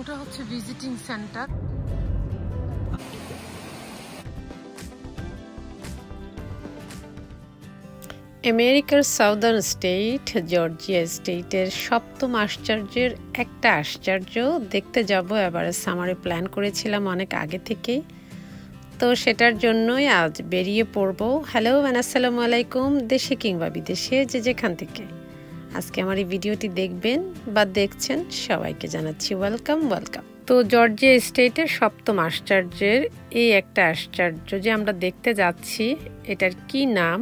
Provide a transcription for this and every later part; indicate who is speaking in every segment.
Speaker 1: ওটা হচ্ছে visiting centre.
Speaker 2: আমেরিকার সাউদার্ন স্টেট জর্জিয়া স্টেটের সপ্তম আশ্চর্যের একটা আশ্চর্য দেখতে যাব এবারে সামারে প্ল্যান করেছিলাম অনেক আগে থেকেই, তো সেটার জন্যই আজ বেরিয়ে পড়ব। হ্যালো আসসালামু আলাইকুম, দেশে কিংবা বিদেশে যে যেখান থেকে আজকে আমার এই ভিডিওটি দেখবেন বা দেখছেন সবাইকে জানাচ্ছি ওয়েলকাম। তো জর্জিয়া স্টেটের সপ্তম আশ্চর্যের এই একটা আশ্চর্য যে আমরা দেখতে যাচ্ছি, এটার কি নাম,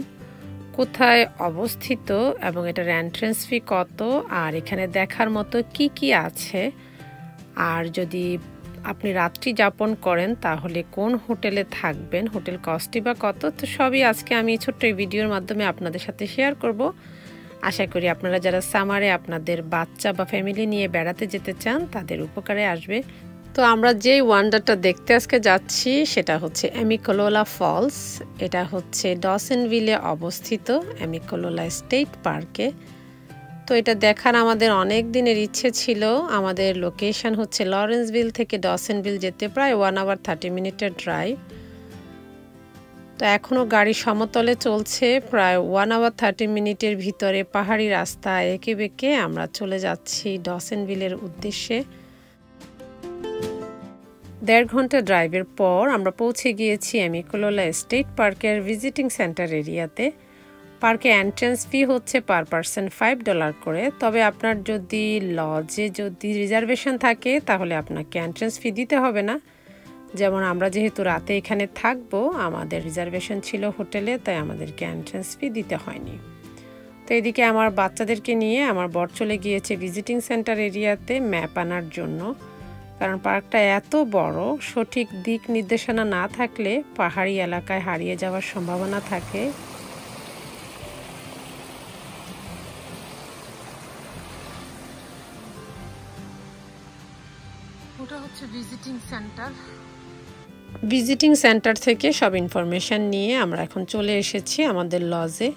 Speaker 2: কোথায় অবস্থিত এবং এটার এন্ট্রেন্স ফি কত, আর এখানে দেখার মতো কি কি আছে, আর যদি আপনি রাত্রি যাপন করেন তাহলে কোন হোটেলে থাকবেন, হোটেল কস্টই বা কত, তো সবই আজকে আমি ছোট্ট এই ভিডিওর মাধ্যমে আপনাদের সাথে শেয়ার করব। আশা করি আপনারা যারা সামারে আপনাদের বাচ্চা বা ফ্যামিলি নিয়ে বেড়াতে যেতে চান তাদের উপকারে আসবে। তো আমরা যেই ওয়ান্ডারটা দেখতে আজকে যাচ্ছি সেটা হচ্ছে অ্যামিকোলোলা ফলস। এটা হচ্ছে ডসনভিলে অবস্থিত অ্যামিকোলোলা স্টেট পার্কে। তো এটা দেখার আমাদের অনেক দিনের ইচ্ছে ছিল। আমাদের লোকেশন হচ্ছে লরেন্সভিল থেকে ডসনভিল যেতে প্রায় 1 আওয়ার 30 মিনিটের ড্রাইভ। তো এখনও গাড়ি সমতলে চলছে, প্রায় 1 আওয়ার 30 মিনিটের ভিতরে পাহাড়ি রাস্তা এঁকে বেঁকে আমরা চলে যাচ্ছি ডসনভিলের উদ্দেশ্যে। 1.5 ঘন্টা ড্রাইভের পর আমরা পৌঁছে গিয়েছি অ্যামিকোলোলা স্টেট পার্কের ভিজিটিং সেন্টার এরিয়াতে। পার্কে এন্ট্রেন্স ফি হচ্ছে পার পারসন $5 করে, তবে আপনার যদি লজে রিজার্ভেশন থাকে তাহলে আপনাকে এন্ট্রেন্স ফি দিতে হবে না। যেমন আমরা যেহেতু রাতে এখানে থাকবো, আমাদের রিজার্ভেশন ছিল হোটেলে, তাই আমাদেরকে এন্ট্রেন্স ফি দিতে হয়নি। তো এদিকে আমার বাচ্চাদেরকে নিয়ে আমার বর চলে গিয়েছে ভিজিটিং সেন্টার এরিয়াতে ম্যাপ আনার জন্য, কারণ পার্কটা এত বড়, সঠিক দিক নির্দেশনা না থাকলে পাহাড়ি এলাকায় হারিয়ে যাওয়ার সম্ভাবনা থাকে।
Speaker 1: ওটা হচ্ছে ভিজিটিং সেন্টার।
Speaker 2: ভিজিটিং সেন্টার থেকে সব ইনফরমেশন নিয়ে আমরা এখন চলে এসেছি আমাদের লজে।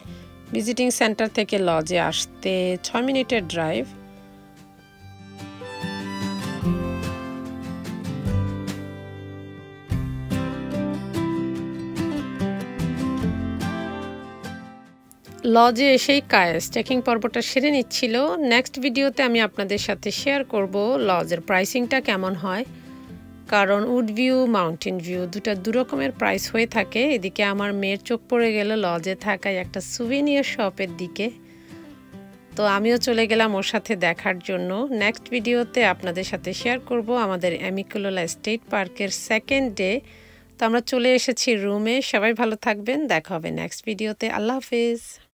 Speaker 2: ভিজিটিং সেন্টার থেকে লজে আসতে 6 মিনিটের ড্রাইভ। লজে এসেই কায়েস চেকিং পর্বটা সেরে নিচ্ছিল। নেক্সট ভিডিওতে আমি আপনাদের সাথে শেয়ার করব লজের প্রাইসিংটা কেমন হয়, কারণ উড ভিউ মাউন্টেন ভিউ দু রকমের প্রাইস হয়ে থাকে। এদিকে আমার মেয়ের চোখ পড়ে গেল লজে থাকায় একটা সুভেনিয়ার শপের দিকে, তো আমিও চলে গেলাম ওর সাথে দেখার জন্য। নেক্সট ভিডিওতে আপনাদের সাথে শেয়ার করব আমাদের অ্যামিকোলোলা স্টেট পার্কের সেকেন্ড ডে। তো আমরা চলে এসেছি রুমে। সবাই ভালো থাকবেন, দেখা হবে নেক্সট ভিডিওতে। আল্লাহ হাফেজ।